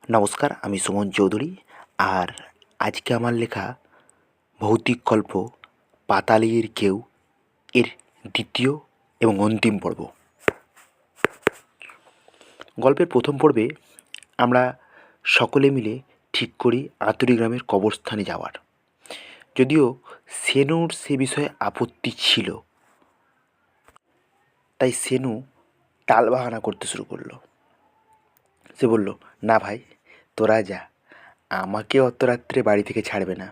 নমস্কার, আমি সুমন চৌধুরী। আর আজকে আমার লেখা ভৌতিক গল্প পাতালির কেউ এর দ্বিতীয় এবং অন্তিম পর্ব। গল্পের প্রথম পর্বে আমরা সকলে মিলে ঠিক করি আতুরি গ্রামের কবরস্থানে যাওয়ার। যদিও সেনুর সে বিষয়ে আপত্তি ছিল, তাই সেনু টালবাহানা করতে শুরু করলো। সে বলল, না ভাই, তোরা যা, আমাকে অত রাত্রে বাড়ি থেকে ছাড়বে না।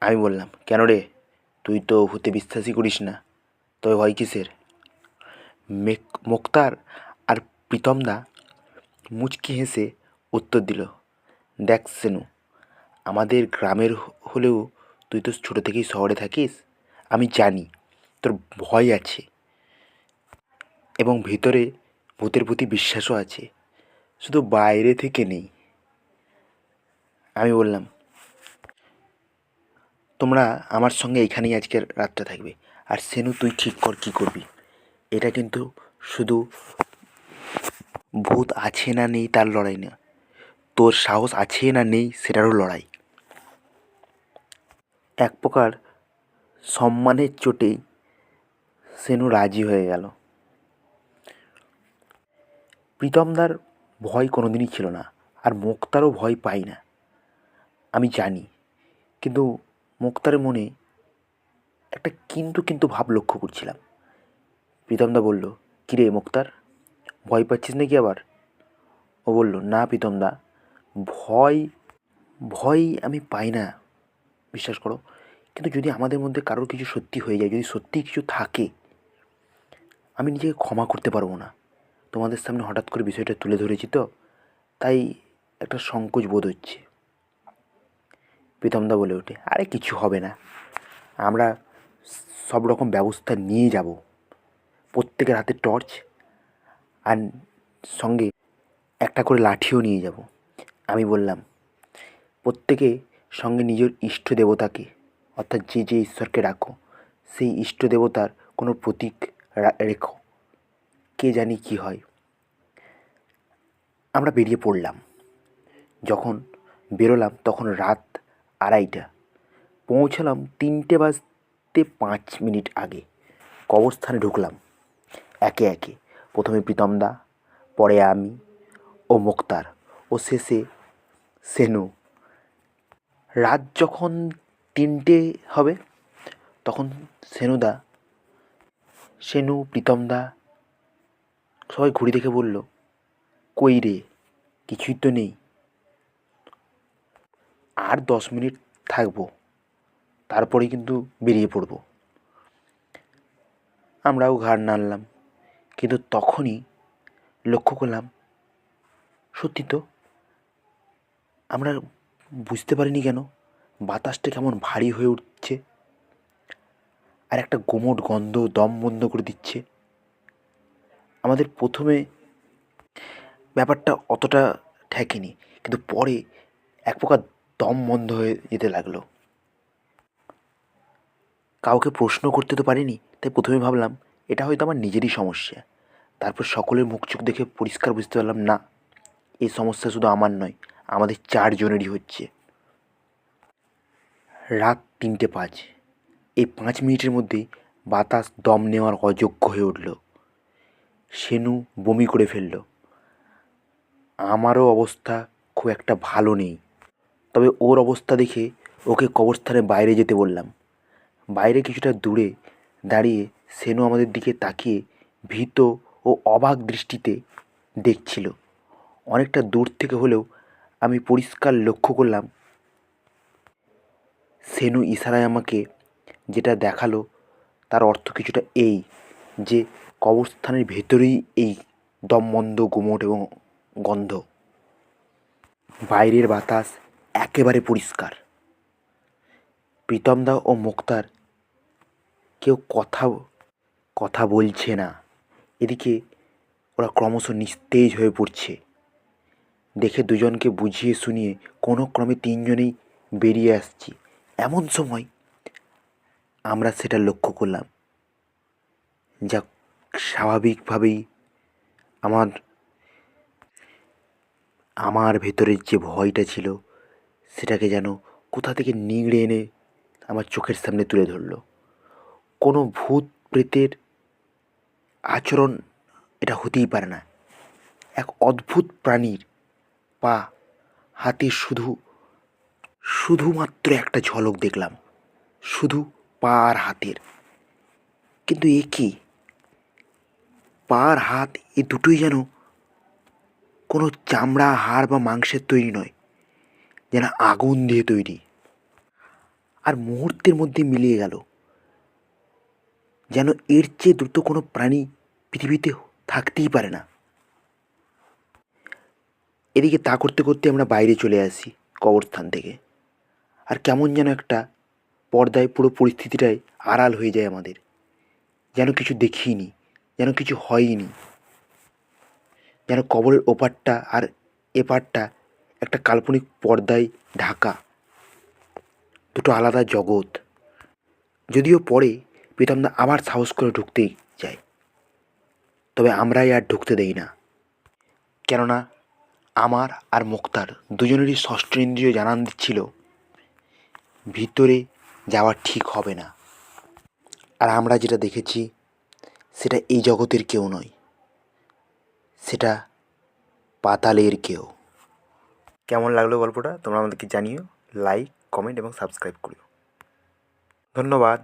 আমি বললাম, কেন রে, তুই তো ভূতে বিশ্বাসই করিস না, তবে ভয় কিসের? মোক্তার আর প্রীতমদা মুচকি হেসে উত্তর দিল, দেখ সেনু, আমাদের গ্রামের হলেও তুই তো ছোটো থেকেই শহরে থাকিস। আমি জানি তোর ভয় আছে এবং ভিতরে ভূতের প্রতি বিশ্বাসও আছে, শুধু বাইরে থেকে নেই। আমি বললাম, তোমরা আমার সঙ্গে এখানেই আজকের রাতটা থাকবে। আর সেনু, তুই ঠিক কর কী করবি। এটা কিন্তু শুধু ভূত আছে না নেই তার লড়াই না, তোর সাহস আছে না নেই সেটারও লড়াই। এক প্রকার সম্মানের চোটেই সেনু রাজি হয়ে গেল। প্রীতমদার ভয় কোনোদিনই ছিল না, আর মোক্তারও ভয় পাই না, আমি জানি। কিন্তু মোক্তারের মনে একটা কিন্তু কিন্তু ভাব লক্ষ্য করছিলাম। প্রীতমদা বলল, কিরে মোক্তার, ভয় পাচ্ছিস নাকি আবার? ও বলল, না প্রীতমদা, ভয় ভয় আমি পাই না, বিশ্বাস করো। কিন্তু যদি আমাদের মধ্যে কারোর কিছু সত্যি হয়ে যায়, যদি সত্যিই কিছু থাকে, আমি নিজেকে ক্ষমা করতে পারবো না। তোমাদের সামনে হঠাৎ করে বিষয়টা তুলে ধরেছি তো, তাই একটা সংকোচ বোধ হচ্ছে। প্রীতমদা বলে ওঠে, আরে কিছু হবে না, আমরা সব রকম ব্যবস্থা নিয়ে যাব। প্রত্যেকের হাতে টর্চ আর সঙ্গে একটা করে লাঠিও নিয়ে যাব। আমি বললাম, প্রত্যেকে সঙ্গে নিজের ইষ্ট দেবতাকে, অর্থাৎ যে যে ঈশ্বরকে রাখো, সেই ইষ্ট দেবতার কোনো প্রতীক রেখো, কে জানি কি হয়। আমরা বেরিয়ে পড়লাম। যখন বেরোলাম তখন রাত 2:30। পৌঁছলাম 3:05 আগে। কবরস্থানে ঢুকলাম একে একে। প্রথমে প্রীতমদা, পরে আমি ও মোক্তার, ও শেষে সেনু। রাত যখন 3টে হবে তখন সেনু, প্রীতমদা সবাই ঘুড়ি দেখে বলল, কই রে, কিছুই তো নেই। আর 10 মিনিট থাকবো, তারপরে কিন্তু বেরিয়ে পড়ব। আমরাও ঘাড় নাড়লাম, কিন্তু তখনই লক্ষ্য করলাম, সত্যি তো, আমরা বুঝতে পারিনি কেন বাতাসটা কেমন ভারী হয়ে উঠছে, আর একটা গুমোট গন্ধ দম বন্ধ করে দিচ্ছে। আমাদের প্রথমে ব্যাপারটা অতটা ঠেকেনি, কিন্তু পরে এক প্রকার দম বন্ধ হয়ে যেতে লাগলো। কাউকে প্রশ্ন করতে তো পারিনি, তাই প্রথমে ভাবলাম এটা হয়তো আমার নিজেরই সমস্যা। তারপর সকলের মুখ চোখ দেখে পরিষ্কার বুঝতে পারলাম, না, এই সমস্যা শুধু আমার নয়, আমাদের 4জনেরই হচ্ছে। রাত 3:05। এই 5 মিনিটের মধ্যেই বাতাস দম নেওয়ার অযোগ্য হয়ে উঠল। সেনু বমি করে ফেলল। আমারও অবস্থা খুব একটা ভালো নেই, তবে ওর অবস্থা দেখে ওকে কবরস্থানের বাইরে যেতে বললাম। বাইরে কিছুটা দূরে দাঁড়িয়ে সেনু আমাদের দিকে তাকিয়ে ভীত ও অবাক দৃষ্টিতে দেখছিল। অনেকটা দূর থেকে হলেও আমি পরিষ্কার লক্ষ্য করলাম, সেনু ইশারায় আমাকে যেটা দেখালো তার অর্থ কিছুটা এই, যে কবরস্থানের ভেতরেই এই দমবন্ধ গুমোট এবং গন্ধ। বাইরের বাতাস একেবারে পরিষ্কার। প্রীতমদা ও মোক্তার কেউ কথা বলছে না। এদিকে ওরা ক্রমশ নিস্তেজ হয়ে পড়ছে। দেখে দুজনকে বুঝিয়ে শুনিয়ে কোনো ক্রমে 3জনেই বেরিয়ে আসছি। এমন সময় আমরা সেটা লক্ষ্য করলাম, যা স্বাভাবিকভাবেই আমার ভেতরের যে ভয়টা ছিল সেটাকে যেন কোথা থেকে নিংড়ে এনে আমার চোখের সামনে তুলে ধরলো। কোনো ভূত প্রেতের আচরণ এটা হতেই পারে না। এক অদ্ভুত প্রাণীর পা, হাতের শুধুমাত্র একটা ঝলক দেখলাম, শুধু পা আর হাতের। কিন্তু এ কি, পা আর হাত এ দুটোই যেন কোনো চামড়া, হাড় বা মাংসের তৈরি নয়, যেন আগুন দিয়ে তৈরি। আর মুহূর্তের মধ্যে মিলিয়ে গেল, যেন এর চেয়ে দ্রুত কোনো প্রাণী পৃথিবীতে থাকতেই পারে না। এদিকে তা করতে করতে আমরা বাইরে চলে আসি কবরস্থান থেকে। আর কেমন যেন একটা পর্দায় পুরো পরিস্থিতিটাই আড়াল হয়ে যায় আমাদের, যেন কিছু দেখিনি, যেন কিছু হয়নি, যেন কবরের ওপারটা আর এপারটা একটা কাল্পনিক পর্দায় ঢাকা, দুটো আলাদা জগৎ। যদিও পরে প্রীতমদা আবার সাহস করে ঢুকতেই যায়, তবে আমরাই আর ঢুকতে দেই না। কেননা আমার আর মুক্তার দুজনেরই ষষ্ঠ ইন্দ্রিয় জানান দিচ্ছিল ভিতরে যাওয়া ঠিক হবে না। আর আমরা যেটা দেখেছি সেটা এই জগতের কেউ নয়, সেটা পাতালের কেউ। কেমন লাগলো গল্পটা তোমরা আমাদেরকে জানিও। লাইক, কমেন্ট এবং সাবস্ক্রাইব করিও। ধন্যবাদ।